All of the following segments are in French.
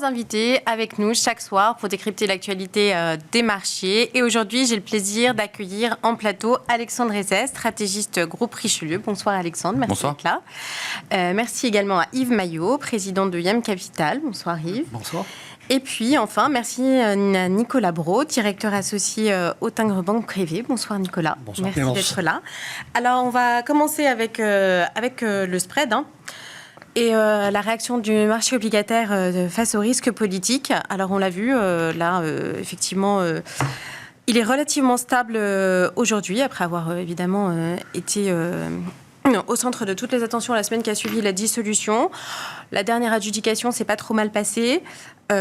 3 invités avec nous chaque soir pour décrypter l'actualité des marchés. Et aujourd'hui, j'ai le plaisir d'accueillir en plateau Alexandre Ezet, stratégiste groupe Richelieu. Bonsoir Alexandre, merci d'être là. Merci également à Yves Maillot, président de YAM Capital. Bonsoir Yves. Bonsoir. Et puis enfin, merci à Nicolas Brault, directeur associé au Tingres Banque Privée. Bonsoir Nicolas. Bonsoir. Merci d'être là. Alors on va commencer avec le spread. Et la réaction du marché obligataire face au risque politique. Alors on l'a vu, effectivement, il est relativement stable aujourd'hui, après avoir évidemment été au centre de toutes les attentions la semaine qui a suivi la dissolution. La dernière adjudication s'est pas trop mal passée,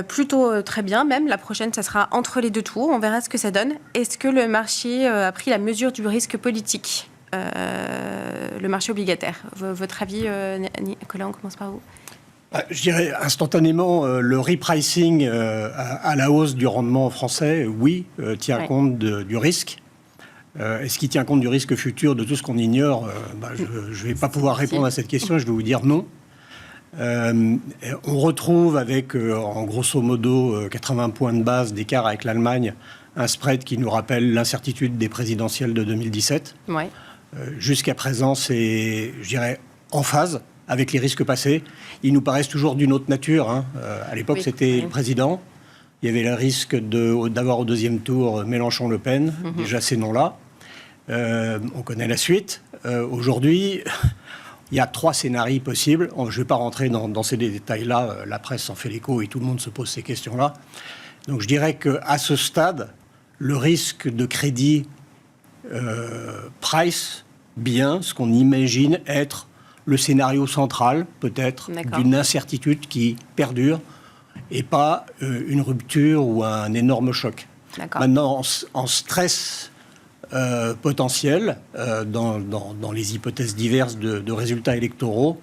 plutôt très bien même. La prochaine, ça sera entre les deux tours. On verra ce que ça donne. Est-ce que le marché a pris la mesure du risque politique ? Le marché obligataire. Votre avis, Nicolas, on commence par vous. Je dirais instantanément, le repricing à la hausse du rendement français, oui, tient compte du risque. Est-ce qu'il tient compte du risque futur, de tout ce qu'on ignore ? Je ne vais pas pouvoir répondre à cette question, je vais vous dire non. On retrouve avec, en grosso modo, 80 points de base d'écart avec l'Allemagne, un spread qui nous rappelle l'incertitude des présidentielles de 2017. Ouais. Jusqu'à présent, c'est, je dirais, en phase avec les risques passés. Ils nous paraissent toujours d'une autre nature. À l'époque, c'était le président. Il y avait le risque d'avoir au deuxième tour Mélenchon-Le Pen, déjà ces noms-là. On connaît la suite. Aujourd'hui, il y a 3 scénarios possibles. Je ne vais pas rentrer dans ces détails-là. La presse en fait l'écho et tout le monde se pose ces questions-là. Donc je dirais qu'à ce stade, le risque de crédit price bien ce qu'on imagine être le scénario central, peut-être, d'une incertitude qui perdure et pas une rupture ou un énorme choc. Maintenant, en stress potentiel, dans les hypothèses diverses de résultats électoraux,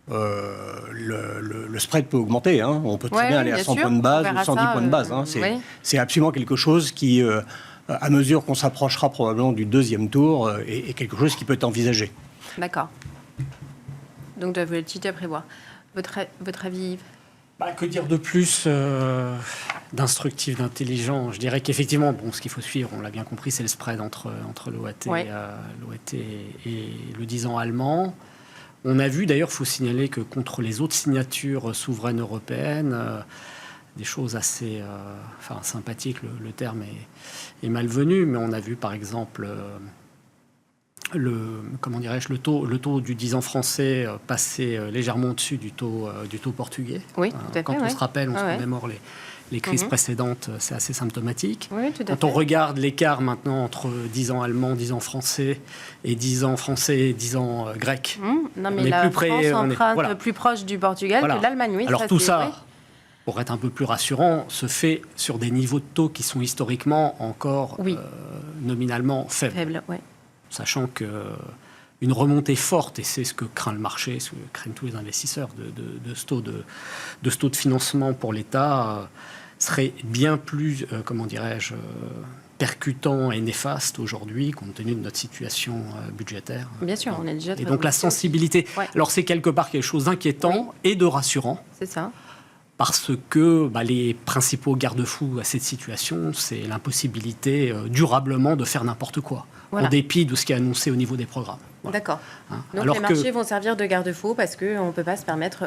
le spread peut augmenter. On peut très bien aller à 100 points de base ou 110 points de base. C'est absolument quelque chose qui, à mesure qu'on s'approchera probablement du deuxième tour, est quelque chose qui peut être envisagé. D'accord. Donc de la volatilité à prévoir. Votre avis, Yves ? Que dire de plus d'instructif, d'intelligent ? Je dirais qu'effectivement, ce qu'il faut suivre, on l'a bien compris, c'est le spread entre l'OAT, l'OAT et le 10 ans allemand. On a vu, d'ailleurs, il faut signaler que contre les autres signatures souveraines européennes, des choses assez sympathiques, le terme est malvenu, mais on a vu par exemple le taux du 10 ans français passer légèrement au-dessus du taux portugais. Oui, tout à fait. Quand on se rappelle, on se remémore les crises précédentes, c'est assez symptomatique. Oui, tout à fait. Quand on regarde l'écart maintenant entre 10 ans allemand, 10 ans français et 10 ans français et 10 ans grec. Non, mais la France emprunte plus proche du Portugal que l'Allemagne. Oui, alors tout ça, pour être un peu plus rassurant, se fait sur des niveaux de taux qui sont historiquement encore nominalement faibles. Sachant qu'une remontée forte, et c'est ce que craint le marché, ce que craignent tous les investisseurs, de ce taux de financement pour l'État, serait bien plus, percutant et néfaste aujourd'hui, compte tenu de notre situation budgétaire. Bien sûr, on est déjà... Et donc la sensibilité... Alors c'est quelque part quelque chose d'inquiétant et de rassurant. C'est ça. Parce que les principaux garde-fous à cette situation, c'est l'impossibilité durablement de faire n'importe quoi, en dépit de ce qui est annoncé au niveau des programmes. D'accord. Donc alors les marchés vont servir de garde-fous parce qu'on ne peut pas se permettre...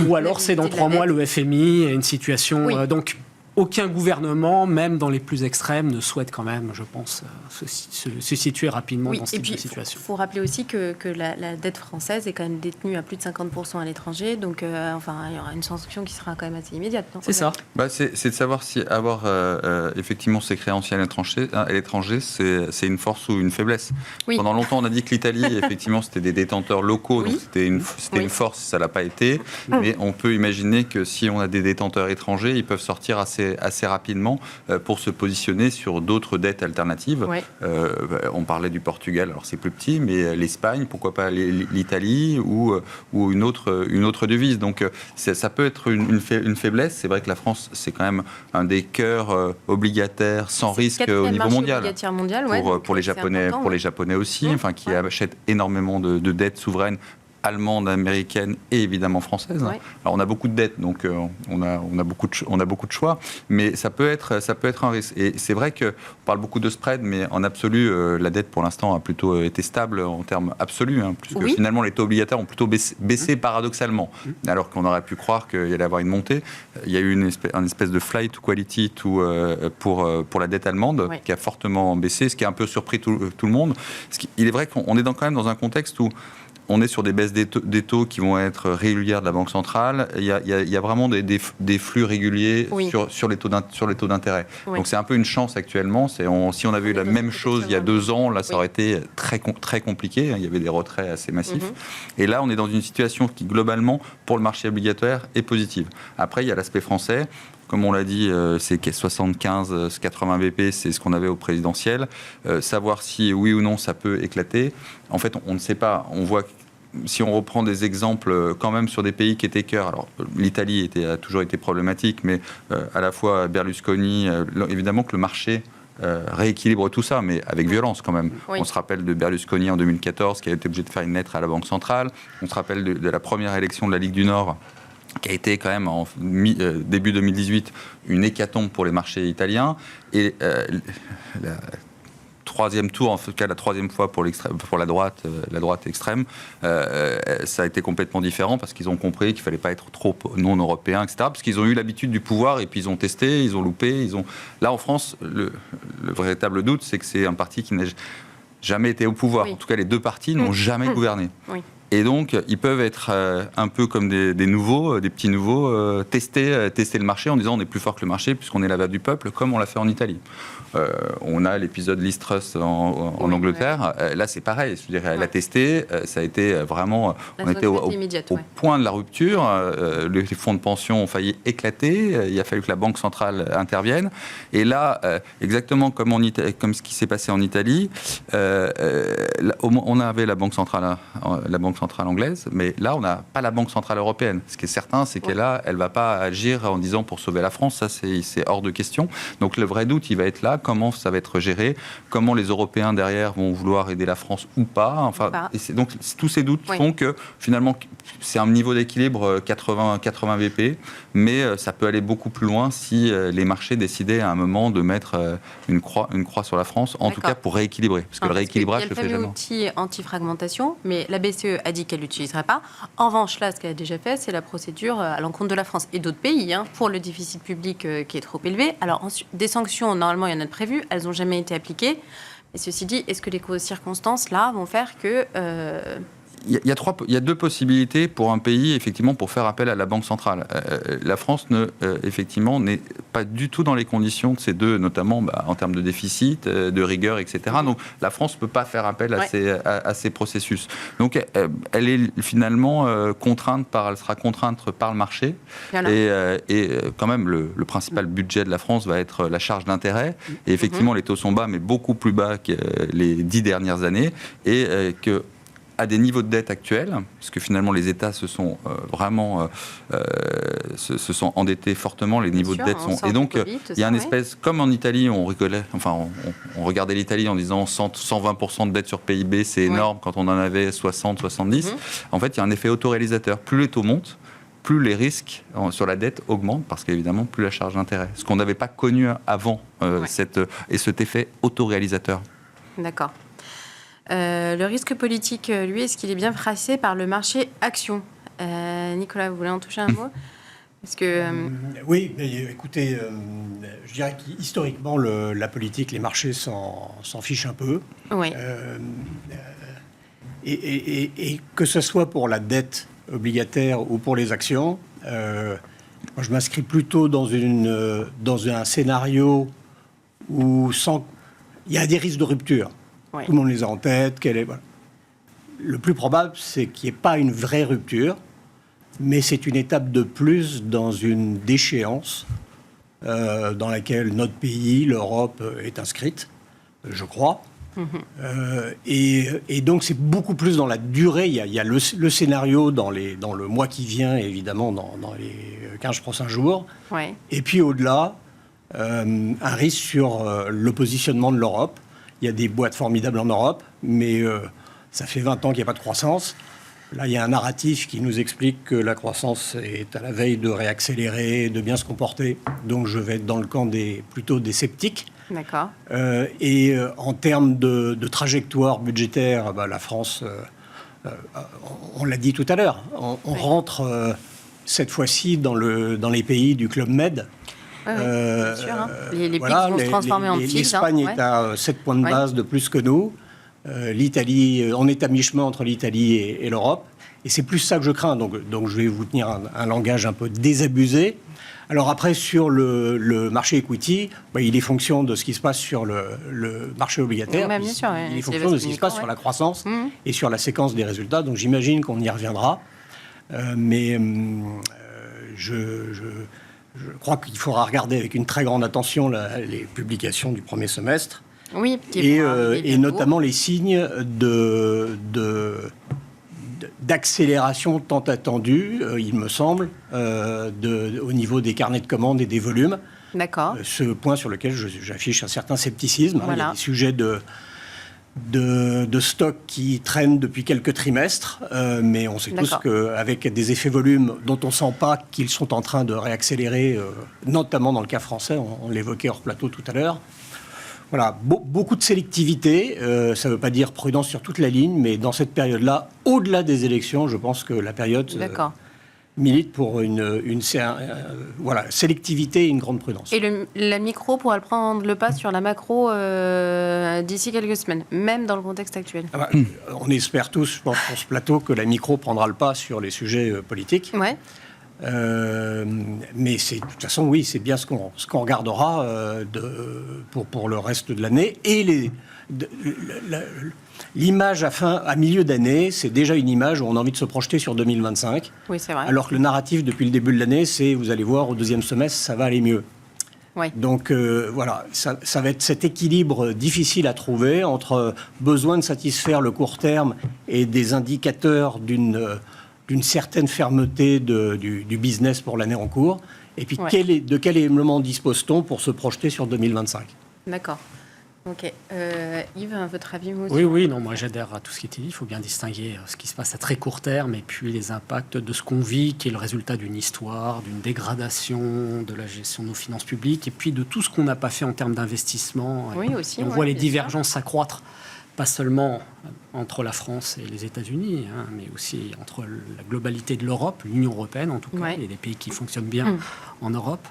ou alors c'est dans 3 mois le FMI et une situation... donc aucun gouvernement, même dans les plus extrêmes, ne souhaite quand même, je pense, se situer rapidement dans ce type de situation. Il faut rappeler aussi que la dette française est quand même détenue à plus de 50% à l'étranger, donc il y aura une sanction qui sera quand même assez immédiate. C'est ça. C'est de savoir si avoir effectivement ces créanciers à l'étranger, c'est une force ou une faiblesse. Pendant longtemps, on a dit que l'Italie, effectivement, c'était des détenteurs locaux, donc c'était une force, ça ne l'a pas été. Mais on peut imaginer que si on a des détenteurs étrangers, ils peuvent sortir assez rapidement pour se positionner sur d'autres dettes alternatives. On parlait du Portugal, alors c'est plus petit, mais l'Espagne, pourquoi pas l'Italie ou une autre devise. Donc ça peut être une faiblesse. C'est vrai que la France, c'est quand même un des cœurs obligataires sans risque au niveau mondial. Pour les Japonais aussi, qui achètent énormément de dettes souveraines allemande, américaine et évidemment française. Ouais. Alors on a beaucoup de dettes, donc on a beaucoup de choix, mais ça peut être un risque. Et c'est vrai qu'on parle beaucoup de spread, mais en absolu, la dette pour l'instant a plutôt été stable en termes absolus, puisque finalement les taux obligataires ont plutôt baissé paradoxalement, alors qu'on aurait pu croire qu'il y allait avoir une montée. Il y a eu une espèce de flight to quality pour la dette allemande qui a fortement baissé, ce qui a un peu surpris tout le monde. Il est vrai qu'on est quand même dans un contexte où on est sur des baisses des taux qui vont être régulières de la Banque centrale. Il y a vraiment des flux réguliers sur les taux d'intérêt. Oui. Donc c'est un peu une chance actuellement. Si on avait eu la même chose il y a 2 ans, là ça aurait été très, très compliqué. Il y avait des retraits assez massifs. Et là, on est dans une situation qui, globalement, pour le marché obligataire, est positive. Après, il y a l'aspect français. Comme on l'a dit, c'est 75-80 BP, c'est ce qu'on avait au présidentiel. Savoir si oui ou non ça peut éclater, en fait, on ne sait pas. On voit si on reprend des exemples quand même sur des pays qui étaient cœurs, alors l'Italie a toujours été problématique, mais à la fois Berlusconi, évidemment que le marché rééquilibre tout ça, mais avec violence quand même. Oui. On se rappelle de Berlusconi en 2014, qui a été obligé de faire une lettre à la Banque centrale. On se rappelle de la première élection de la Ligue du Nord, qui a été quand même en début 2018 une hécatombe pour les marchés italiens. Et la troisième tour, en tout cas la troisième fois pour la droite extrême, ça a été complètement différent parce qu'ils ont compris qu'il ne fallait pas être trop non-européen, etc. Parce qu'ils ont eu l'habitude du pouvoir et puis ils ont testé, ils ont loupé. Là, en France, le véritable doute, c'est que c'est un parti qui n'a jamais été au pouvoir. Oui. En tout cas, les 2 partis n'ont jamais gouverné. Oui. Et donc, ils peuvent être un peu comme des petits nouveaux, tester le marché en disant on est plus fort que le marché puisqu'on est la voix du peuple, comme on l'a fait en Italie. On a l'épisode Liz Truss en Angleterre. Là, c'est pareil. Je dirais, elle a testé. Ça a été vraiment... On était au point de la rupture. Les fonds de pension ont failli éclater. Il a fallu que la Banque centrale intervienne. Et là, exactement comme ce qui s'est passé en Italie, on avait la Banque centrale anglaise, mais là, on n'a pas la Banque centrale européenne. Ce qui est certain, c'est qu'elle ne va pas agir en disant pour sauver la France. Ça, c'est hors de question. Donc, le vrai doute, il va être là. Comment ça va être géré, comment les Européens derrière vont vouloir aider la France ou pas. Enfin, et donc tous ces doutes font que finalement c'est un niveau d'équilibre 80 BP, mais ça peut aller beaucoup plus loin si les marchés décidaient à un moment de mettre une croix sur la France, en tout cas pour rééquilibrer, parce que le rééquilibrage se fait jamais. Il y a le fameux outil anti-fragmentation, mais la BCE a dit qu'elle l'utiliserait pas. En revanche, là, ce qu'elle a déjà fait, c'est la procédure à l'encontre de la France et d'autres pays pour le déficit public qui est trop élevé. Alors ensuite, des sanctions, normalement, il y en a de prévues, elles n'ont jamais été appliquées. Et ceci dit, est-ce que les circonstances là vont faire que... Il y a 2 possibilités pour un pays, effectivement, pour faire appel à la Banque centrale. La France, effectivement, n'est pas du tout dans les conditions de ces 2, notamment en termes de déficit, de rigueur, etc. Donc, la France ne peut pas faire appel à ces processus. Donc, elle est finalement elle sera contrainte par le marché. Voilà. Et quand même, le principal budget de la France va être la charge d'intérêt. Et effectivement, les taux sont bas, mais beaucoup plus bas que les 10 dernières années. Et que à des niveaux de dette actuels, parce que finalement les États se sont vraiment se sont endettés fortement, les niveaux de dette sont... Et donc il y a une espèce, comme en Italie, on rigolait, on regardait l'Italie en disant 120% de dette sur PIB, c'est énorme quand on en avait 60-70. En fait, il y a un effet autoréalisateur. Plus les taux montent, plus les risques sur la dette augmentent, parce qu'évidemment, plus la charge d'intérêt. Ce qu'on n'avait pas connu avant, cet effet autoréalisateur. D'accord. Le risque politique, lui, est-ce qu'il est bien tracé par le marché action ? Nicolas, vous voulez en toucher un mot ? Parce que, Oui, mais écoutez, je dirais qu'historiquement, la politique, les marchés s'en fichent un peu. Oui. Et que ce soit pour la dette obligataire ou pour les actions, moi, je m'inscris plutôt dans un scénario où il y a des risques de rupture. Oui. Tout le monde les a en tête. Voilà. Le plus probable, c'est qu'il n'y ait pas une vraie rupture, mais c'est une étape de plus dans une déchéance dans laquelle notre pays, l'Europe, est inscrite, je crois. Et donc, c'est beaucoup plus dans la durée. Il y a le scénario dans le mois qui vient, évidemment, dans les 15 prochains jours. Ouais. Et puis, au-delà, un risque sur le positionnement de l'Europe. Il y a des boîtes formidables en Europe, mais ça fait 20 ans qu'il n'y a pas de croissance. Là, il y a un narratif qui nous explique que la croissance est à la veille de réaccélérer, de bien se comporter. Donc, je vais être dans le camp plutôt des sceptiques. D'accord. Et en termes de trajectoire budgétaire, la France, on l'a dit tout à l'heure, on rentre cette fois-ci dans les pays du Club Med. Bien sûr. Les pics vont se transformer en pics. L'Espagne est à 7 points de base de plus que nous. L'Italie, on est à mi-chemin entre l'Italie et l'Europe. Et c'est plus ça que je crains. Donc je vais vous tenir un langage un peu désabusé. Alors après, sur le marché equity, il est fonction de ce qui se passe sur le marché obligataire. Bien sûr, il est fonction de ce qui se passe sur la croissance et sur la séquence des résultats. Donc j'imagine qu'on y reviendra. Mais je crois qu'il faudra regarder avec une très grande attention les publications du premier semestre. Oui, et notamment les signes d'accélération tant attendue, il me semble, au niveau des carnets de commandes et des volumes. D'accord. Ce point sur lequel j'affiche un certain scepticisme. Voilà. Il y a des sujets de stock qui traînent depuis quelques trimestres, mais on sait tous qu'avec des effets volumes dont on ne sent pas qu'ils sont en train de réaccélérer, notamment dans le cas français, on l'évoquait hors plateau tout à l'heure. Voilà, beaucoup de sélectivité, ça ne veut pas dire prudence sur toute la ligne, mais dans cette période-là, au-delà des élections, je pense que la période milite pour une sélectivité et une grande prudence. Et la micro pourra prendre le pas sur la macro d'ici quelques semaines, même dans le contexte actuel. On espère tous, je pense, pour ce plateau, que la micro prendra le pas sur les sujets politiques. Ouais. Mais de toute façon, oui, c'est bien ce qu'on regardera pour le reste de l'année. Et l'image à milieu d'année, c'est déjà une image où on a envie de se projeter sur 2025. Oui, c'est vrai. Alors que le narratif depuis le début de l'année, c'est, vous allez voir, au deuxième semestre, ça va aller mieux. Oui. Donc voilà, ça va être cet équilibre difficile à trouver entre besoin de satisfaire le court terme et des indicateurs d'une certaine fermeté du business pour l'année en cours. Et puis, de quel élément dispose-t-on pour se projeter sur 2025 ? D'accord. Ok. Yves, votre avis, vous aussi ? Oui, non, moi j'adhère à tout ce qui était dit. Il faut bien distinguer ce qui se passe à très court terme et puis les impacts de ce qu'on vit, qui est le résultat d'une histoire, d'une dégradation de la gestion de nos finances publiques et puis de tout ce qu'on n'a pas fait en termes d'investissement. Oui, aussi. On voit les divergences s'accroître. Pas seulement entre la France et les États-Unis, mais aussi entre la globalité de l'Europe, l'Union européenne en tout cas. Il y a des pays qui fonctionnent bien en Europe.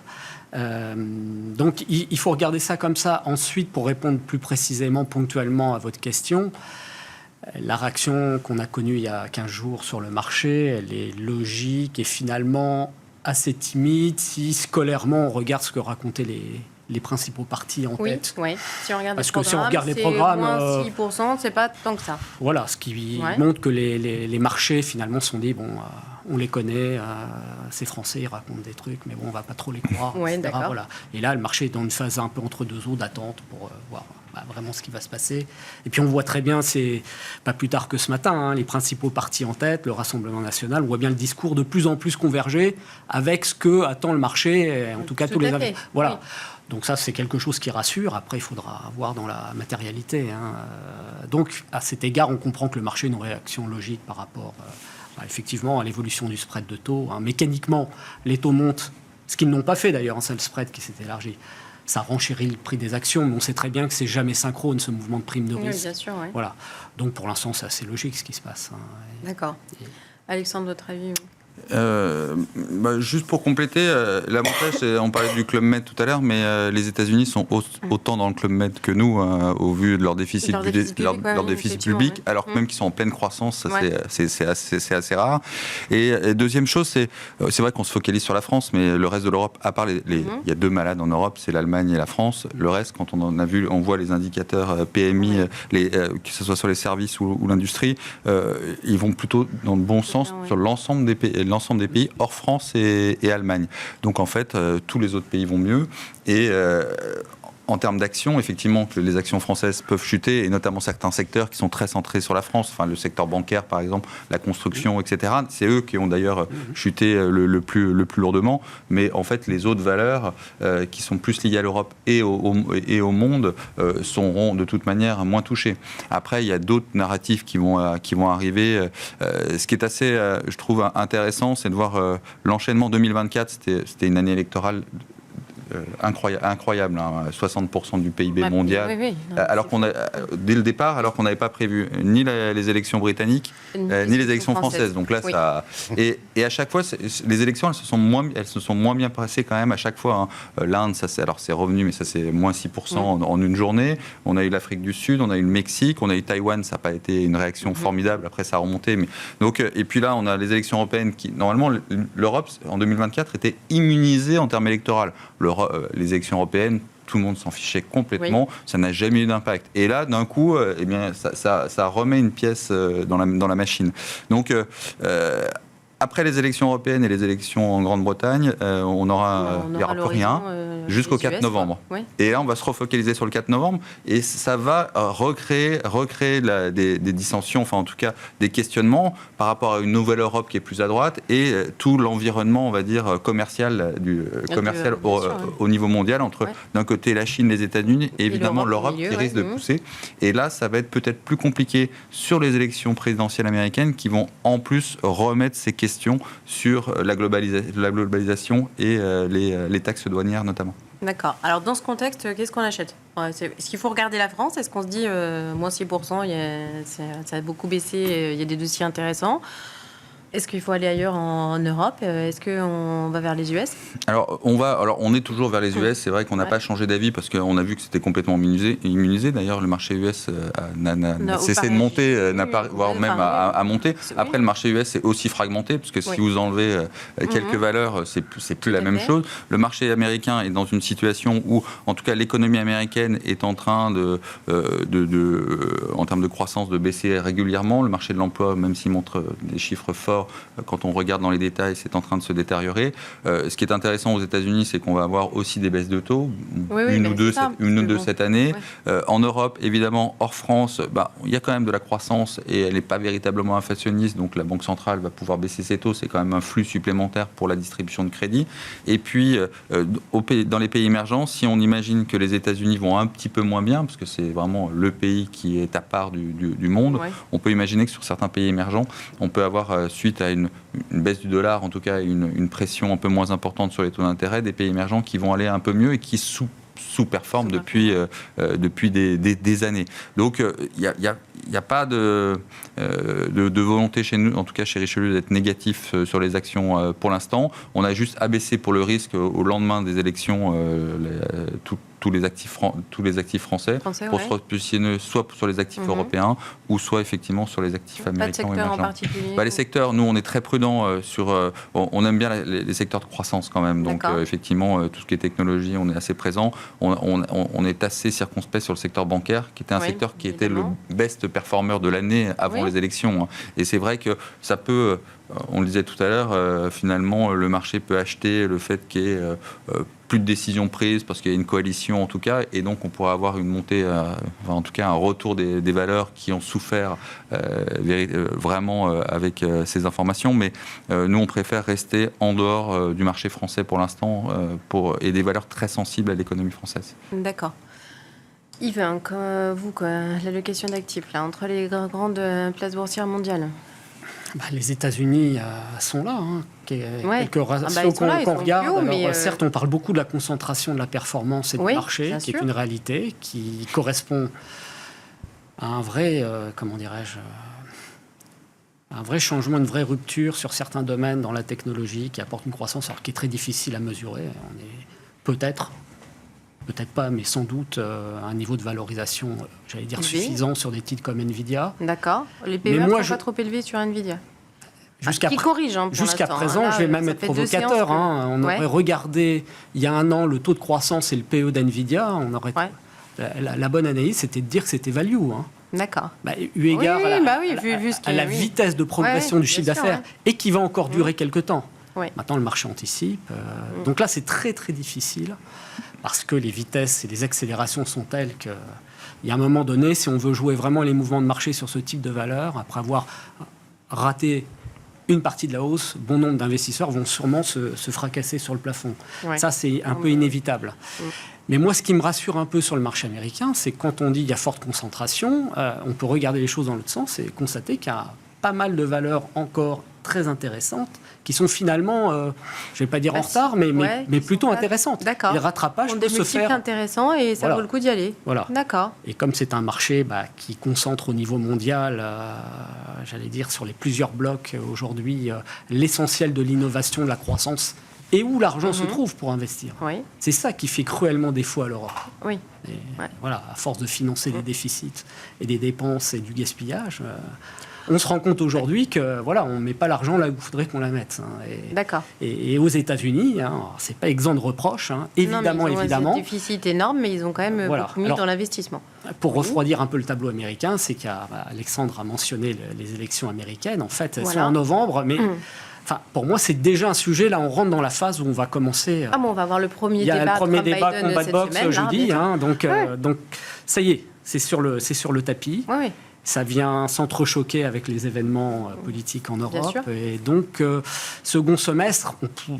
Donc il faut regarder ça comme ça. Ensuite, pour répondre plus précisément, ponctuellement à votre question, la réaction qu'on a connue il y a 15 jours sur le marché, elle est logique et finalement assez timide si scolairement on regarde ce que racontaient les principaux partis en tête. Oui, si on regarde parce que si on regarde les programmes, moins 6%, c'est pas tant que ça. Voilà, ce qui montre que les marchés finalement se sont dit on les connaît, ces Français ils racontent des trucs, mais bon on va pas trop les croire. Voilà. Et là le marché est dans une phase un peu entre deux eaux d'attente pour voir vraiment ce qui va se passer. Et puis on voit très bien, c'est pas plus tard que ce matin, les principaux partis en tête, le Rassemblement national, on voit bien le discours de plus en plus converger avec ce que attend le marché, en tout cas tous les avis. Voilà. Oui. Donc ça, c'est quelque chose qui rassure. Après, il faudra voir dans la matérialité. Donc, à cet égard, on comprend que le marché a une réaction logique par rapport, effectivement, à l'évolution du spread de taux. Mécaniquement, les taux montent, ce qu'ils n'ont pas fait d'ailleurs, c'est le spread qui s'est élargi. Ça renchérit le prix des actions, mais on sait très bien que c'est jamais synchrone, ce mouvement de prime de risque. Oui, bien sûr, oui. Voilà. Donc, pour l'instant, c'est assez logique ce qui se passe. D'accord. Alexandre, votre avis ? Juste pour compléter, l'avantage, on parlait du Club Med tout à l'heure, mais les États-Unis sont autant dans le Club Med que nous, au vu de leur déficit public, alors que même qu'ils sont en pleine croissance, ça, c'est assez rare. Et deuxième chose, c'est vrai qu'on se focalise sur la France, mais le reste de l'Europe, à part il y a deux malades en Europe, c'est l'Allemagne et la France. Le reste, quand on voit les indicateurs PMI, que ce soit sur les services ou l'industrie, ils vont plutôt dans le bon sens sur l'ensemble des pays, hors France et Allemagne. Donc en fait, tous les autres pays vont mieux. Et en termes d'actions, effectivement, que les actions françaises peuvent chuter, et notamment certains secteurs qui sont très centrés sur la France, enfin le secteur bancaire par exemple, la construction, etc. C'est eux qui ont d'ailleurs chuté le plus lourdement, mais en fait les autres valeurs qui sont plus liées à l'Europe et au monde seront de toute manière moins touchées. Après, il y a d'autres narratifs qui vont arriver. Ce qui est assez, je trouve, intéressant, c'est de voir l'enchaînement 2024, c'était une année électorale incroyable, hein, 60% du PIB mondial, oui, alors dès le départ, alors qu'on n'avait pas prévu ni les élections britanniques, ni les élections françaises. Donc là, ça... Et à chaque fois, les élections, elles se sont moins bien passées quand même à chaque fois. Hein. L'Inde, c'est revenu, mais ça c'est moins 6% en une journée. On a eu l'Afrique du Sud, on a eu le Mexique, on a eu Taïwan, ça n'a pas été une réaction formidable. Après, ça a remonté. Donc, et puis là, on a les élections européennes qui, normalement, l'Europe, en 2024, était immunisée en termes électoraux. Les élections européennes, tout le monde s'en fichait complètement, ça n'a jamais eu d'impact. Et là, d'un coup, eh bien, ça remet une pièce dans la machine. Donc, après les élections européennes et les élections en Grande-Bretagne, il n'y aura plus rien jusqu'au 4 novembre. Ouais. Et là, on va se refocaliser sur le 4 novembre et ça va recréer des dissensions, enfin en tout cas des questionnements par rapport à une nouvelle Europe qui est plus à droite et tout l'environnement, on va dire, commercial au niveau mondial entre d'un côté la Chine, les États-Unis et évidemment l'Europe qui risque de pousser. Et là, ça va être peut-être plus compliqué sur les élections présidentielles américaines qui vont en plus remettre ces questions sur la globalisation et les taxes douanières notamment. D'accord. Alors dans ce contexte, qu'est-ce qu'on achète ? Est-ce qu'il faut regarder la France ? Est-ce qu'on se dit moins 6%, ça a beaucoup baissé, il y a des dossiers intéressants ? Est-ce qu'il faut aller ailleurs en Europe ? Est-ce qu'on va vers les US ? Alors, on est toujours vers les US. C'est vrai qu'on n'a pas changé d'avis parce qu'on a vu que c'était complètement immunisé. D'ailleurs, le marché US n'a cessé de monter, voire même à monter. Après, le marché US est aussi fragmenté parce que si vous enlevez quelques valeurs, c'est plus la même chose. Le marché américain est dans une situation où, en tout cas, l'économie américaine est en train en termes de croissance, de baisser régulièrement. Le marché de l'emploi, même s'il montre des chiffres forts, quand on regarde dans les détails, c'est en train de se détériorer. Ce qui est intéressant aux États-Unis, c'est qu'on va avoir aussi des baisses de taux, une ou deux cette année. En Europe, évidemment, hors France, il y a quand même de la croissance et elle n'est pas véritablement inflationniste, donc la Banque centrale va pouvoir baisser ses taux. C'est quand même un flux supplémentaire pour la distribution de crédit. Et puis, dans les pays émergents, si on imagine que les États-Unis vont un petit peu moins bien, parce que c'est vraiment le pays qui est à part du monde, on peut imaginer que sur certains pays émergents, on peut avoir, suite à une baisse du dollar, en tout cas une pression un peu moins importante sur les taux d'intérêt, des pays émergents qui vont aller un peu mieux et qui sous-performent depuis des années. Donc, il n'y a pas de volonté chez nous, en tout cas chez Richelieu, d'être négatif sur les actions pour l'instant. On a juste abaissé pour le risque au lendemain des élections tous les actifs français pour se repositionner soit sur les actifs européens ou soit effectivement sur les actifs américains ou émergents. En particulier, les secteurs, nous on est très prudents on aime bien les secteurs de croissance quand même. Donc effectivement tout ce qui est technologie, on est assez présent. On est assez circonspect sur le secteur bancaire qui était un secteur qui était le best performer de l'année avant les élections. Et c'est vrai que ça peut, on le disait tout à l'heure, finalement le marché peut acheter le fait qu'il y ait plus de décisions prises parce qu'il y a une coalition en tout cas, et donc on pourrait avoir une montée, en tout cas un retour des valeurs qui ont souffert vraiment avec ces informations, mais nous on préfère rester en dehors du marché français pour l'instant et des valeurs très sensibles à l'économie française. D'accord. Yves, l'allocation d'actifs là, entre les grandes places boursières mondiales. Les États-Unis sont là. Quelques ratios qu'on regarde. Certes, on parle beaucoup de la concentration de la performance et du marché, qui est une réalité, qui correspond à un vrai, un vrai changement, une vraie rupture sur certains domaines dans la technologie, qui apporte une croissance qui est très difficile à mesurer. On est peut-être pas, mais sans doute à un niveau de valorisation, suffisant sur des titres comme Nvidia. D'accord. Les PE ne sont pas trop élevés sur Nvidia. Jusqu'à présent, je vais même être provocateur. On aurait regardé il y a un an le taux de croissance et le PE d'Nvidia. La bonne analyse, c'était de dire que c'était value. D'accord. Eu égard à la vitesse de progression du chiffre d'affaires et qui va encore durer quelques temps. Maintenant, le marché anticipe. Donc là, c'est très, très difficile. parce que les vitesses et les accélérations sont telles qu'il y a un moment donné, si on veut jouer vraiment les mouvements de marché sur ce type de valeur, après avoir raté une partie de la hausse, bon nombre d'investisseurs vont sûrement se fracasser sur le plafond. Ouais. Ça, c'est un peu inévitable. Mais moi, ce qui me rassure un peu sur le marché américain, c'est que quand on dit qu'il y a forte concentration, on peut regarder les choses dans l'autre sens et constater qu'il y a pas mal de valeurs encore très intéressantes qui sont finalement, je ne vais pas dire en retard, mais plutôt intéressantes. D'accord. Les rattrapages peuvent se faire. Des intéressants et ça vaut le coup d'y aller. Voilà. D'accord. Et comme c'est un marché qui concentre au niveau mondial, j'allais dire sur les plusieurs blocs aujourd'hui, l'essentiel de l'innovation, de la croissance, et où l'argent se trouve pour investir. Oui. C'est ça qui fait cruellement défaut à l'Europe. Oui. Voilà, à force de financer des déficits et des dépenses et du gaspillage, on se rend compte aujourd'hui que on ne met pas l'argent là où il faudrait qu'on la mette. D'accord. Et aux États-Unis, c'est pas exempt de reproches, évidemment. Ils ont un déficit énorme, mais ils ont quand même beaucoup mis dans l'investissement. Pour refroidir un peu le tableau américain, c'est qu'Alexandre a mentionné les élections américaines. En fait, elles sont en novembre, mais enfin, pour moi, c'est déjà un sujet. Là, on rentre dans la phase où on va commencer. On va avoir le premier débat. Il y a le premier débat Trump-Biden combat de boxe semaine, jeudi. Donc, ça y est, c'est sur le tapis. Oui. Ça vient s'entrechoquer avec les événements politiques en Europe. Et donc, second semestre, on peut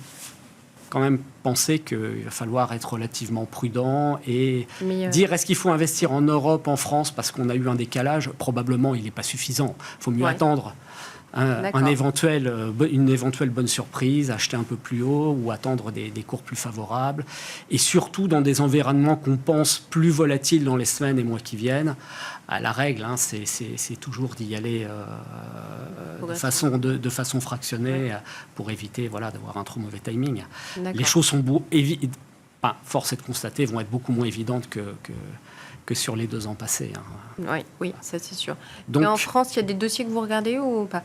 quand même penser qu'il va falloir être relativement prudent et dire est-ce qu'il faut investir en Europe, en France, parce qu'on a eu un décalage. Probablement, il n'est pas suffisant. Il faut mieux attendre une éventuelle bonne surprise, acheter un peu plus haut ou attendre des cours plus favorables. Et surtout dans des environnements qu'on pense plus volatiles dans les semaines et mois qui viennent. La règle, c'est toujours d'y aller de façon fractionnée pour éviter d'avoir un trop mauvais timing. Les choses sont force est de constater, vont être beaucoup moins évidentes que sur les 2 ans passés. Oui, ça c'est sûr. Donc, mais en France, il y a des dossiers que vous regardez ou pas ?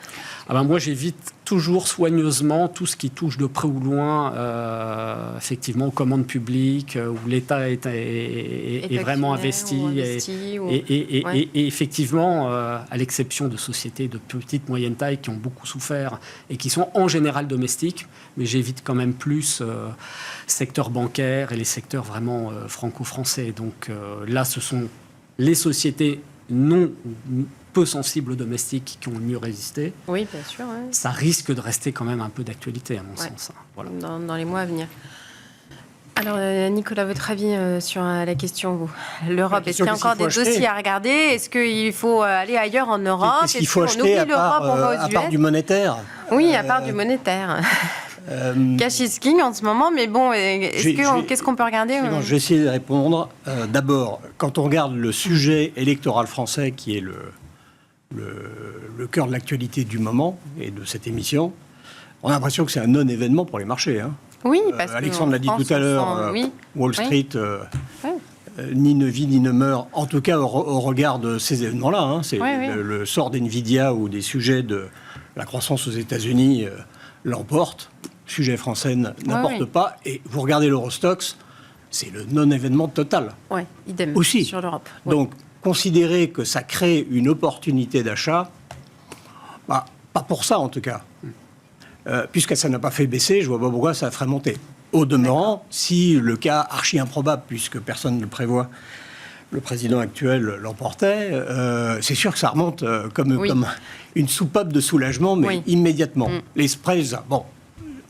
Moi, j'évite toujours soigneusement tout ce qui touche de près ou loin, effectivement, aux commandes publiques, où l'État est vraiment investi. Et effectivement, à l'exception de sociétés de petite, moyenne taille qui ont beaucoup souffert et qui sont en général domestiques, mais j'évite quand même plus secteur bancaire et les secteurs vraiment franco-français. Donc là, ce sont les sociétés peu sensibles aux domestiques qui ont le mieux résisté. Oui, bien sûr. Ouais. Ça risque de rester quand même un peu d'actualité, à mon sens. Voilà. Dans les mois à venir. Alors, Nicolas, votre avis sur la question, vous ? L'Europe, est-ce qu'il y a encore des dossiers à regarder ? Est-ce qu'il faut aller ailleurs en Europe ? Est-ce qu'il faut acheter à part du monétaire ? Oui, à part du monétaire. Cash is king en ce moment, mais bon, qu'est-ce qu'on peut regarder Je vais essayer de répondre. D'abord, quand on regarde le sujet électoral français, qui est le cœur de l'actualité du moment et de cette émission, on a l'impression que c'est un non-événement pour les marchés. Oui, parce Alexandre l'a dit tout à l'heure, Wall Street ni ne vit ni ne meurt, en tout cas au regard de ces événements-là. C'est le sort d'NVIDIA ou des sujets de la croissance aux États-Unis l'emporte. Sujet français n'importe pas. Et vous regardez l'Eurostoxx, c'est le non-événement total. Oui, idem aussi. Sur l'Europe. Donc, considérer que ça crée une opportunité d'achat, pas pour ça en tout cas. Puisque ça n'a pas fait baisser, je ne vois pas pourquoi ça ferait monter. Au demeurant, si le cas archi improbable, puisque personne ne le prévoit, le président actuel l'emportait, c'est sûr que ça remonte comme une soupape de soulagement, mais immédiatement. Les spreads,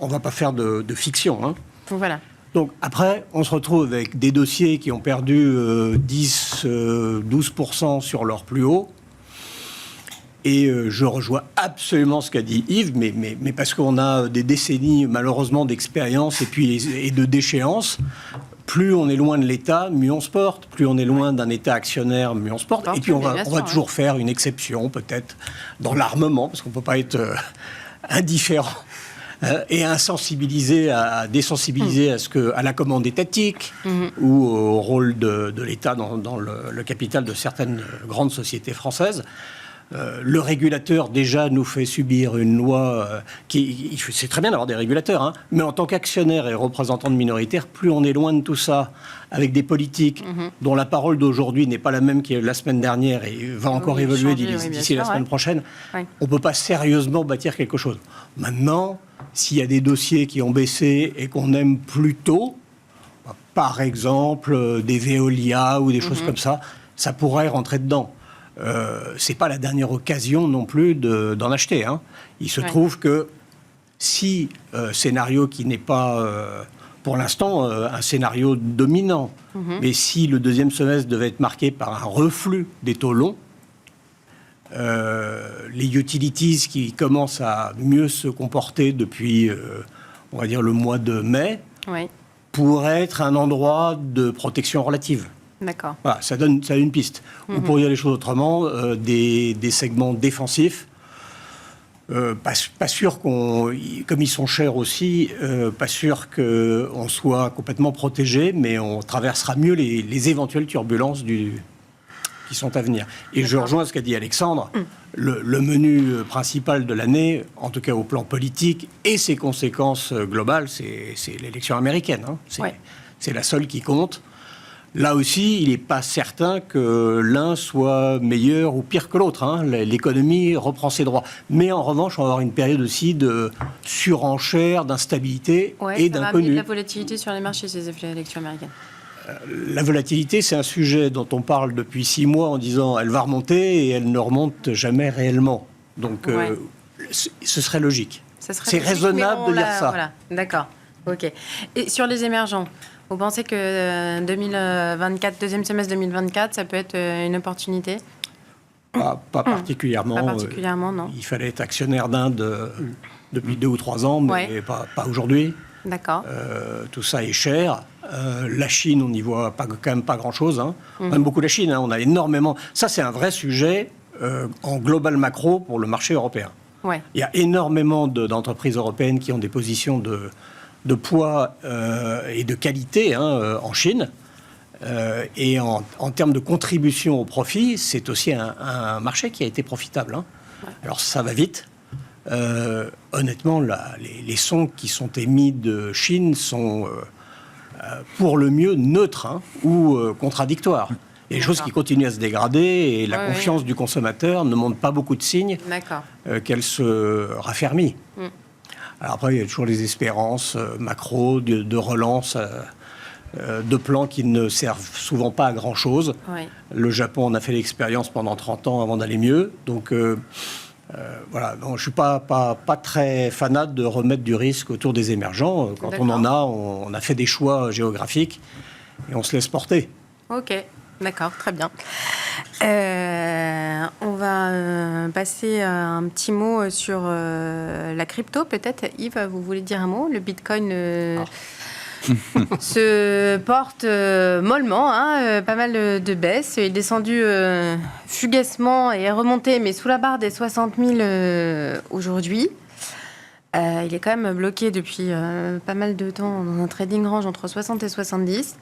on ne va pas faire de fiction. Voilà. Donc après, on se retrouve avec des dossiers qui ont perdu 10-12% sur leur plus haut. Et je rejoins absolument ce qu'a dit Yves, mais parce qu'on a des décennies, malheureusement, d'expérience et de déchéance. Plus on est loin de l'État, mieux on se porte. Plus on est loin d'un État actionnaire, mieux on se porte. Et puis on va toujours faire une exception, peut-être, dans l'armement, parce qu'on ne peut pas être indifférent et insensibilisé, désensibiliser à la commande étatique ou au rôle de l'État dans le capital de certaines grandes sociétés françaises. Le régulateur, déjà, nous fait subir une loi c'est très bien d'avoir des régulateurs, mais en tant qu'actionnaire et représentant de minoritaires, plus on est loin de tout ça, avec des politiques dont la parole d'aujourd'hui n'est pas la même que la semaine dernière et va encore évoluer d'ici la semaine prochaine, on ne peut pas sérieusement bâtir quelque chose. Maintenant, s'il y a des dossiers qui ont baissé et qu'on aime plutôt, par exemple, des Veolia ou des choses comme ça, ça pourrait rentrer dedans. C'est pas la dernière occasion non plus d'en acheter. Hein. Il se trouve que si scénario qui n'est pas, pour l'instant, un scénario dominant, mais si le deuxième semestre devait être marqué par un reflux des taux longs, les utilities qui commencent à mieux se comporter depuis, on va dire, le mois de mai, pourraient être un endroit de protection relative. D'accord. Voilà, ça donne une piste. Ou pour dire les choses autrement, des segments défensifs, pas sûr comme ils sont chers aussi, pas sûr qu'on soit complètement protégé, mais on traversera mieux les éventuelles turbulences qui sont à venir. Et je rejoins ce qu'a dit Alexandre, le menu principal de l'année, en tout cas au plan politique, et ses conséquences globales, c'est l'élection américaine. Hein. C'est la seule qui compte. Là aussi, il n'est pas certain que l'un soit meilleur ou pire que l'autre. Hein. L'économie reprend ses droits. Mais en revanche, on va avoir une période aussi de surenchère, d'instabilité et d'inconnu. Ça va amener de la volatilité sur les marchés, ces élections américaines. La volatilité, c'est un sujet dont on parle depuis 6 mois en disant elle va remonter et elle ne remonte jamais réellement. Donc, ce serait logique. C'est raisonnable de dire ça. Voilà. D'accord. OK. Et sur les émergents, vous pensez que 2024, deuxième semestre 2024, ça peut être une opportunité ? Pas particulièrement. Pas particulièrement, non. Il fallait être actionnaire d'Inde depuis 2 ou 3 ans, mais pas aujourd'hui. D'accord. Tout ça est cher. La Chine, on n'y voit quand même pas grand-chose. Hein. On aime beaucoup la Chine. Hein. On a énormément... Ça, c'est un vrai sujet en global macro pour le marché européen. Il y a énormément d'entreprises européennes qui ont des positions de poids et de qualité en Chine. Et en termes de contribution au profit, c'est aussi un marché qui a été profitable. Hein. Alors, ça va vite. Honnêtement, les sons qui sont émis de Chine sont pour le mieux neutres ou contradictoires. Il y a des choses qui continuent à se dégrader et la confiance du consommateur ne montre pas beaucoup de signes qu'elle se raffermit. Alors après, il y a toujours les espérances macro de relance de plans qui ne servent souvent pas à grand-chose. Le Japon en a fait l'expérience pendant 30 ans avant d'aller mieux. Donc... voilà, donc, je ne suis pas très fanat de remettre du risque autour des émergents. Quand on en a, on a fait des choix géographiques et on se laisse porter. Ok, d'accord, très bien. On va passer un petit mot sur la crypto, peut-être. Yves, vous voulez dire un mot ? Le Bitcoin se porte mollement, pas mal de baisses. Il est descendu fugacement et est remonté, mais sous la barre des 60 000 aujourd'hui. Il est quand même bloqué depuis pas mal de temps dans un trading range entre 60 et 70.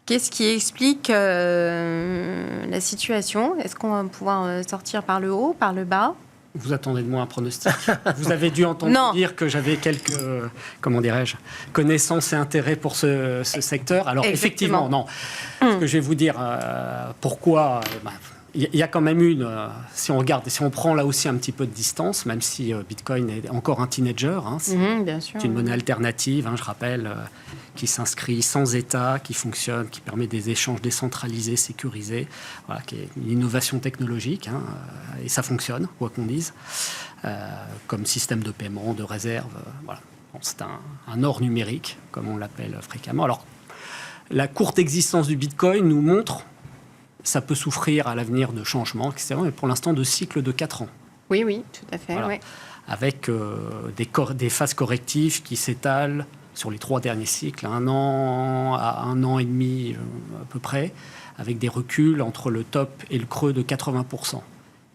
Qu'est-ce qui explique la situation ? Est-ce qu'on va pouvoir sortir par le haut, par le bas ? Vous attendez de moi un pronostic. Vous avez dû entendre dire que j'avais quelques, connaissances et intérêts pour ce secteur. Alors, effectivement, non. Ce que je vais vous dire, pourquoi... Il y a quand même si on prend là aussi un petit peu de distance, même si Bitcoin est encore un teenager, c'est une monnaie alternative, je rappelle, qui s'inscrit sans État, qui fonctionne, qui permet des échanges décentralisés, sécurisés, qui est une innovation technologique, et ça fonctionne, quoi qu'on dise, comme système de paiement, de réserve. C'est un or numérique, comme on l'appelle fréquemment. Alors, la courte existence du Bitcoin nous montre... Ça peut souffrir à l'avenir de changements, etc., mais pour l'instant de cycles de 4 ans. Oui, tout à fait. Voilà. Avec des phases correctives qui s'étalent sur les 3 derniers cycles, 1 an à 1 an et demi à peu près, avec des reculs entre le top et le creux de 80%.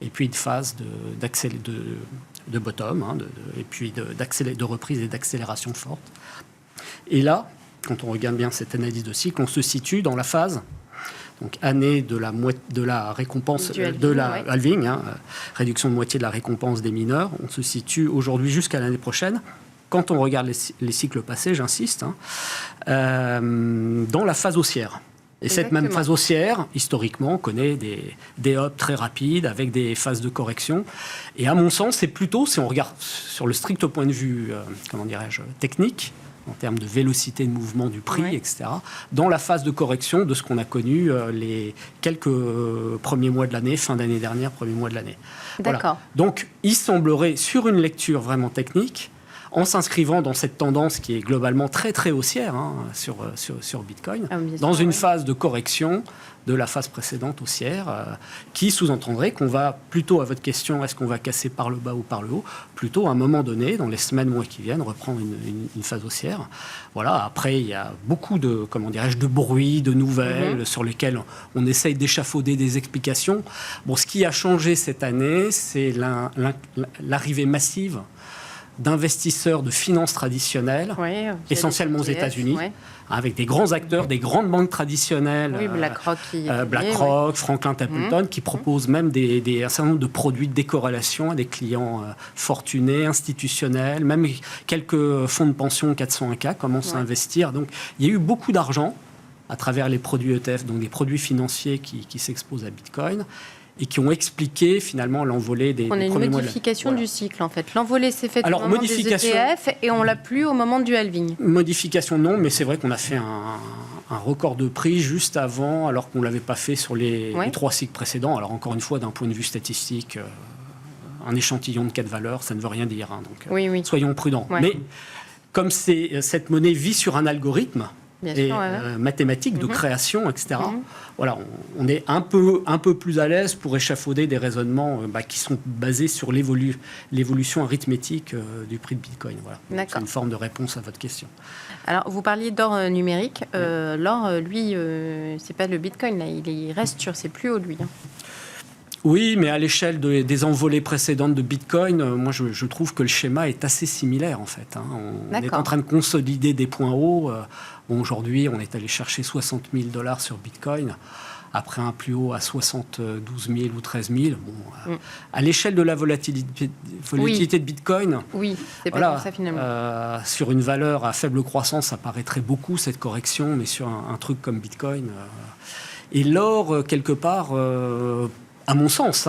Et puis une phase de bottom, et puis de reprise et d'accélération forte. Et là, quand on regarde bien cette analyse de cycle, on se situe dans la phase... Donc, année de la récompense, de la halving, réduction de moitié de la récompense des mineurs. On se situe aujourd'hui jusqu'à l'année prochaine. Quand on regarde les cycles passés, j'insiste, dans la phase haussière. Et cette même phase haussière, historiquement, connaît des hops très rapides avec des phases de correction. Et à mon sens, c'est plutôt, si on regarde sur le strict point de vue, technique, en termes de vélocité de mouvement du prix, etc., dans la phase de correction de ce qu'on a connu les quelques premiers mois de l'année, fin d'année dernière, premiers mois de l'année. D'accord. Voilà. Donc, il semblerait, sur une lecture vraiment technique, en s'inscrivant dans cette tendance qui est globalement très très haussière sur Bitcoin, dans une phase de correction de la phase précédente haussière, qui sous-entendrait qu'on va plutôt, à votre question, est-ce qu'on va casser par le bas ou par le haut, plutôt à un moment donné, dans les semaines, mois qui viennent, reprendre une phase haussière. Voilà. Après, il y a beaucoup de, de bruit, de nouvelles sur lesquelles on essaye d'échafauder des explications. Bon, ce qui a changé cette année, c'est l'arrivée massive d'investisseurs de finances traditionnelles, essentiellement aux États-Unis, avec des grands acteurs, des grandes banques traditionnelles, BlackRock, Franklin Templeton, qui proposent même un certain nombre de produits de décorrélation à des clients fortunés, institutionnels, même quelques fonds de pension 401k commencent à investir. Donc il y a eu beaucoup d'argent à travers les produits ETF, donc des produits financiers qui s'exposent à Bitcoin, et qui ont expliqué finalement l'envolée des premiers mois. On a une modification du cycle en fait. L'envolée s'est faite au moment des ETF et on l'a plus au moment du halving. Modification non, mais c'est vrai qu'on a fait un record de prix juste avant, alors qu'on ne l'avait pas fait sur les 3 cycles précédents. Alors encore une fois, d'un point de vue statistique, un échantillon de 4 valeurs, ça ne veut rien dire. Hein, donc soyons prudents. Mais comme cette monnaie vit sur un algorithme, mathématiques, de création, etc. Voilà, on est un peu plus à l'aise pour échafauder des raisonnements qui sont basés sur l'évolution arithmétique du prix de Bitcoin. Voilà. C'est une forme de réponse à votre question. Alors, vous parliez d'or numérique. L'or, lui, c'est pas le Bitcoin, là, il reste sur ses plus hauts, lui. Oui, mais à l'échelle des envolées précédentes de Bitcoin, moi je trouve que le schéma est assez similaire en fait. On est en train de consolider des points hauts. Aujourd'hui, on est allé chercher $60 000 sur Bitcoin, après un plus haut à 72 000 ou 13 000. À l'échelle de la volatilité de Bitcoin, c'est pas comme ça finalement. Sur une valeur à faible croissance, ça paraîtrait beaucoup cette correction, mais sur un truc comme Bitcoin. Et l'or, quelque part, à mon sens,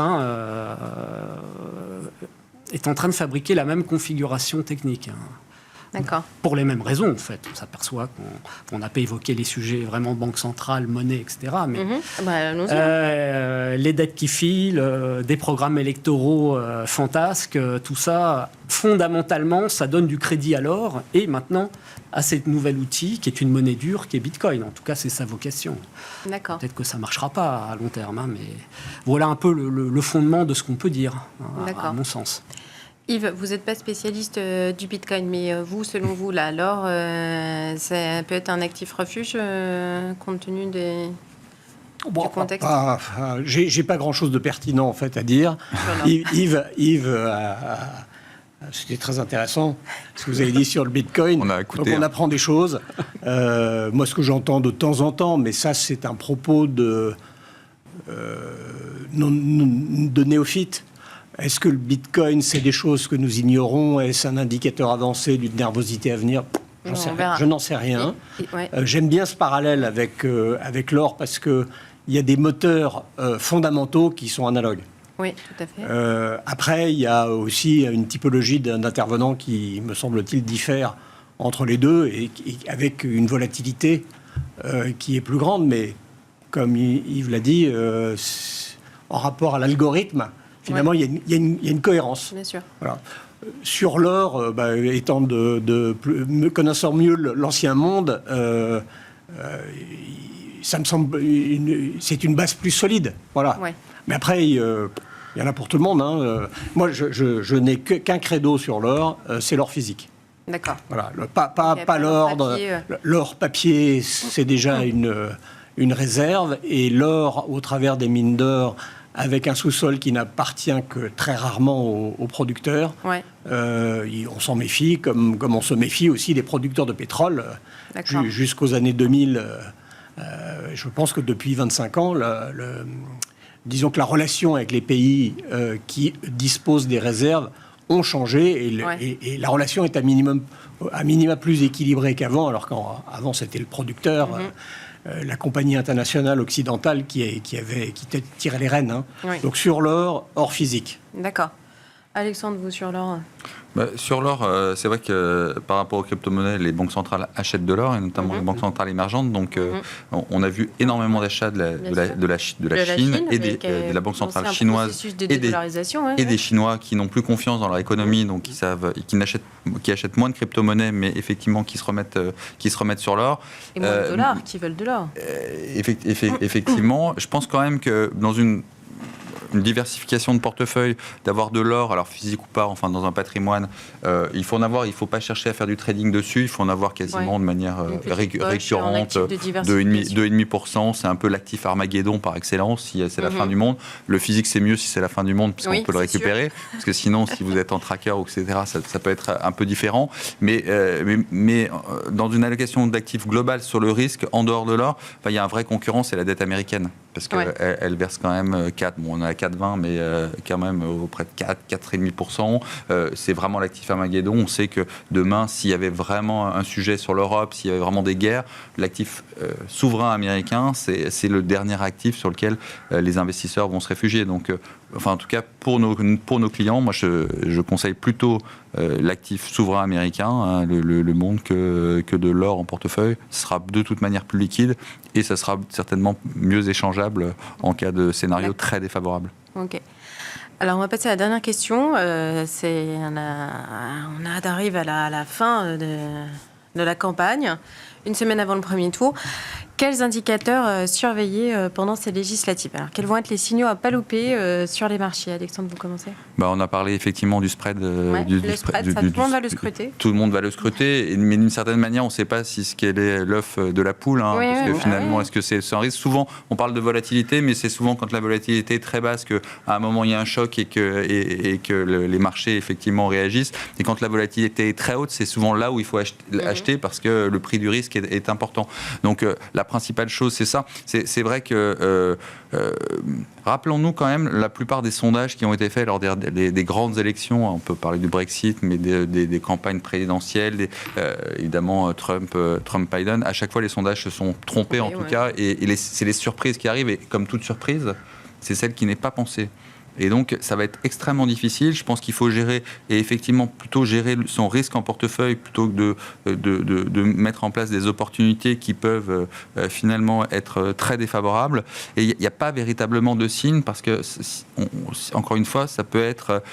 est en train de fabriquer la même configuration technique. D'accord. Pour les mêmes raisons, en fait. On s'aperçoit qu'on n'a pas évoqué les sujets vraiment banque centrale, monnaie, etc. Mais les dettes qui filent, des programmes électoraux fantasques, tout ça, fondamentalement, ça donne du crédit à l'or et maintenant à ce nouvel outil qui est une monnaie dure, qui est Bitcoin. En tout cas, c'est sa vocation. D'accord. Peut-être que ça ne marchera pas à long terme, mais voilà un peu le fondement de ce qu'on peut dire, à mon sens. Yves, vous n'êtes pas spécialiste du Bitcoin, mais vous, selon vous, là, l'or, ça peut être un actif refuge compte tenu du contexte. J'ai pas grand-chose de pertinent en fait à dire. Yves, c'était très intéressant ce que vous avez dit sur le Bitcoin. On apprend des choses. Moi, ce que j'entends de temps en temps, mais ça, c'est un propos de néophyte. Est-ce que le Bitcoin, c'est des choses que nous ignorons? Est-ce un indicateur avancé d'une nervosité à venir? Je n'en sais rien. J'aime bien ce parallèle avec l'or parce qu'il y a des moteurs fondamentaux qui sont analogues. Oui, tout à fait. Après, il y a aussi une typologie d'intervenants qui, me semble-t-il, diffère entre les deux et avec une volatilité qui est plus grande. Mais comme Yves l'a dit, en rapport à l'algorithme, finalement, il y a une cohérence. Bien sûr. Voilà. Sur l'or, connaissant mieux l'ancien monde, ça me semble c'est une base plus solide. Voilà. Ouais. Mais après, il y en a pour tout le monde. Moi, je n'ai qu'un credo sur l'or, c'est l'or physique. D'accord. Voilà. Pas l'or. L'or papier, c'est déjà une réserve. Et l'or, au travers des mines d'or, avec un sous-sol qui n'appartient que très rarement aux producteurs. Ouais. On s'en méfie, comme on se méfie aussi des producteurs de pétrole. Jusqu'aux années 2000, je pense que depuis 25 ans, disons que la relation avec les pays qui disposent des réserves ont changé et la relation est à minima plus équilibrée qu'avant, alors qu'avant c'était le producteur. La compagnie internationale occidentale qui tirait les rênes. Donc sur l'or, or physique. D'accord. Alexandre, vous, sur l'or? Sur l'or, c'est vrai que par rapport aux crypto-monnaies, les banques centrales achètent de l'or, et notamment les banques centrales émergentes. Donc, on a vu énormément d'achats de la Chine et de la Banque centrale chinoise et des Chinois qui n'ont plus confiance dans leur économie, donc qui achètent moins de crypto-monnaies, mais effectivement qui se remettent sur l'or. Et moins de dollars, qui veulent de l'or. Effectivement, je pense quand même que dans une diversification de portefeuille, d'avoir de l'or, alors physique ou pas, enfin dans un patrimoine, il faut en avoir, il ne faut pas chercher à faire du trading dessus, il faut en avoir quasiment de manière récurrente, 2,5%, c'est un peu l'actif Armageddon par excellence, si c'est la fin du monde. Le physique c'est mieux si c'est la fin du monde, puisqu'on peut le récupérer, parce que sinon si vous êtes en tracker, etc., ça peut être un peu différent, mais dans une allocation d'actifs globale sur le risque, en dehors de l'or, il y a un vrai concurrent, c'est la dette américaine, parce qu'elle verse quand même 4, on a 4,20, mais quand même auprès de 4,5%. C'est vraiment l'actif Armageddon. On sait que demain, s'il y avait vraiment un sujet sur l'Europe, s'il y avait vraiment des guerres, l'actif souverain américain, c'est le dernier actif sur lequel les investisseurs vont se réfugier. Donc, en tout cas, pour nos clients, moi, je conseille plutôt l'actif souverain américain, le monde, que de l'or en portefeuille. Ce sera de toute manière plus liquide et ça sera certainement mieux échangeable en cas de scénario très défavorable. Ok. Alors, on va passer à la dernière question. On arrive à la fin de la campagne, une semaine avant le premier tour. Quels indicateurs surveiller pendant ces législatives? Alors, quels vont être les signaux à pas louper sur les marchés? Alexandre, vous commencez. On a parlé effectivement du spread. Le spread, tout le monde va le scruter. Tout le monde va le scruter, mais d'une certaine manière, on ne sait pas quel est l'œuf de la poule. Parce que finalement, est-ce que c'est un risque? Souvent, on parle de volatilité, mais c'est souvent quand la volatilité est très basse qu'à un moment, il y a un choc et que les marchés, effectivement, réagissent. Et quand la volatilité est très haute, c'est souvent là où il faut acheter parce que le prix du risque est important. Donc, la principale chose, c'est ça. C'est vrai que, rappelons-nous quand même, la plupart des sondages qui ont été faits lors des grandes élections, on peut parler du Brexit, mais des campagnes présidentielles, évidemment Trump-Biden, à chaque fois les sondages se sont trompés en tout cas, et c'est les surprises qui arrivent, et comme toute surprise, c'est celle qui n'est pas pensée. Et donc, ça va être extrêmement difficile. Je pense qu'il faut gérer, et effectivement, plutôt gérer son risque en portefeuille plutôt que de mettre en place des opportunités qui peuvent finalement être très défavorables. Et il n'y a pas véritablement de signe parce que, encore une fois, ça peut être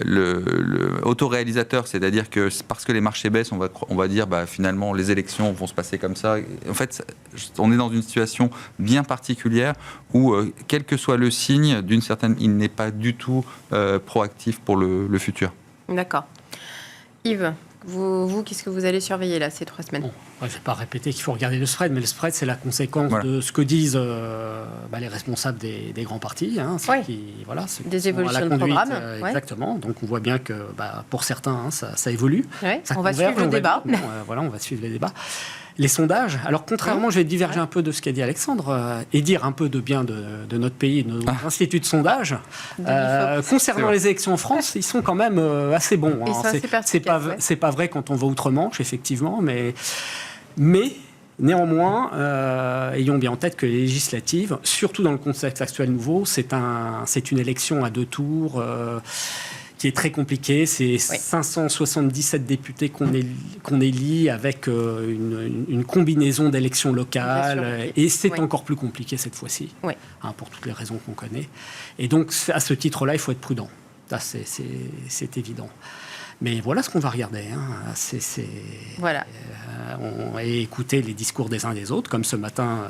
le autoréalisateur, c'est-à-dire que parce que les marchés baissent, on va dire finalement les élections vont se passer comme ça. En fait, on est dans une situation bien particulière où, quel que soit le signe, d'une certaine, il n'est pas du tout proactif pour le futur. D'accord. Yves, vous, qu'est-ce que vous allez surveiller là ces 3 semaines? Bon, je ne vais pas répéter qu'il faut regarder le spread, mais le spread, c'est la conséquence de ce que disent les responsables des grands partis. Des évolutions de programme. Exactement. Donc, on voit bien que pour certains, ça évolue. Ouais, on va suivre le débat. On va suivre les débats. Les sondages, alors contrairement, je vais diverger un peu de ce qu'a dit Alexandre et dire un peu de bien de notre pays, de nos instituts de sondage. Concernant les élections en France, ils sont quand même assez bons. C'est pas vrai quand on va outre-Manche, effectivement, mais néanmoins, ayons bien en tête que les législatives, surtout dans le contexte actuel nouveau, c'est une élection à 2 tours. Qui est très compliqué, c'est 577 députés qu'on élit avec une combinaison d'élections locales, et c'est encore plus compliqué cette fois-ci, pour toutes les raisons qu'on connaît. Et donc, à ce titre-là, il faut être prudent. Là, c'est évident. Mais voilà ce qu'on va regarder. Et écouter les discours des uns des autres, comme ce matin,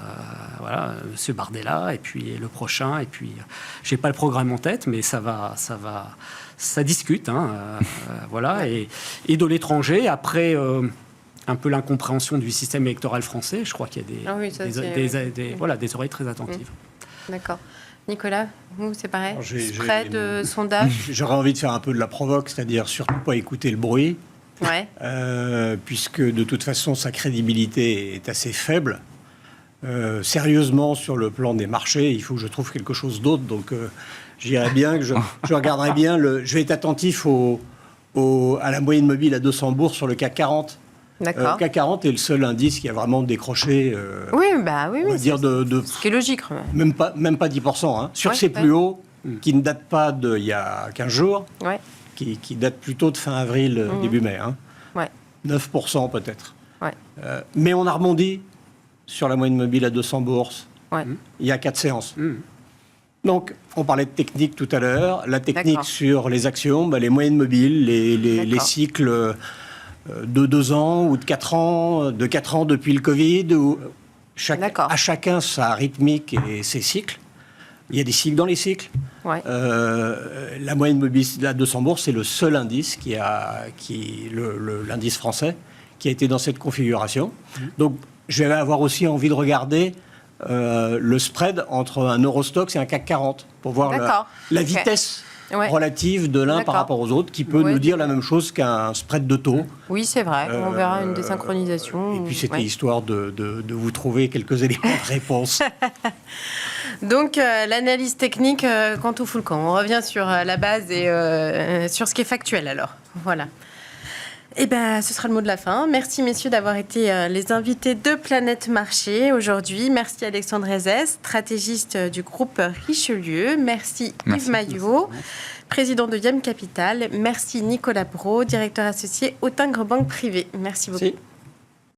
M. Bardella, et puis le prochain. Et puis, je n'ai pas le programme en tête, mais ça discute. Et de l'étranger, après un peu l'incompréhension du système électoral français, je crois qu'il y a des oreilles très attentives. D'accord. Nicolas, vous, c'est pareil? Spread, sondage? J'aurais envie de faire un peu de la provoque, c'est-à-dire surtout pas écouter le bruit, puisque de toute façon, sa crédibilité est assez faible. Sérieusement, sur le plan des marchés, il faut que je trouve quelque chose d'autre. Donc, j'irai bien, je regarderai bien. Je vais être attentif à la moyenne mobile à 200 bourses sur le CAC 40. D'accord. Le CAC 40 est le seul indice qui a vraiment décroché. Oui, on va dire ce qui est logique. Même pas 10%. Sur ses plus hauts, qui ne date pas d'il y a 15 jours, qui date plutôt de fin avril, début mai. 9% peut-être. Mais on a rebondi sur la moyenne mobile à 200 bourses il y a 4 séances. Donc, on parlait de technique tout à l'heure. La technique sur les actions, les moyennes mobiles, les cycles de 2 ans ou de 4 ans, de 4 ans depuis le Covid, où à chacun sa rythmique et ses cycles. Il y a des cycles dans les cycles. La moyenne mobile à 200 bourses, c'est le seul indice l'indice français qui a été dans cette configuration. Donc, je vais avoir aussi envie de regarder le spread entre un Eurostoxx et un CAC 40 pour voir la vitesse relative de l'un par rapport aux autres, qui peut nous dire la même chose qu'un spread de taux. Oui, c'est vrai. On verra une désynchronisation. Et puis, c'était histoire de vous trouver quelques éléments de réponse. Donc, l'analyse technique, quand tout fout le camp. On revient sur la base et sur ce qui est factuel, alors. Voilà. Eh bien, ce sera le mot de la fin. Merci, messieurs, d'avoir été les invités de Planète Marché aujourd'hui. Merci Alexandre Ezès, stratégiste du groupe Richelieu. Merci Yves Maillot, président de Diem Capital. Merci Nicolas Brault, directeur associé au Tingre Banque Privée. Merci beaucoup.